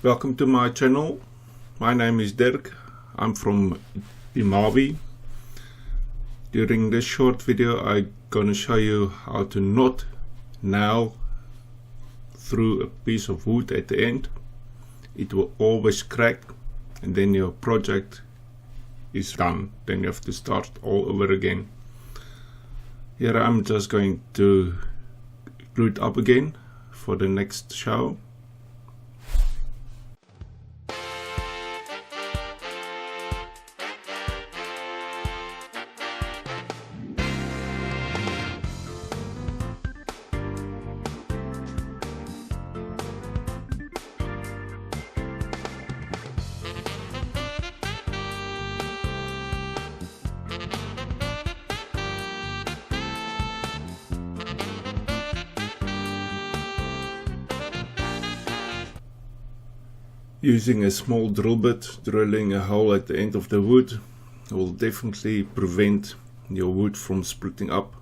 Welcome to my channel. My name is Dirk. I'm from Malawi. During this short video I'm gonna show you how to not nail through a piece of wood at the end. It will always crack and then your project is done. Then you have to start all over again. Here I'm just going to glue it up again for the next show. Using a small drill bit, drilling a hole at the end of the wood will definitely prevent your wood from splitting up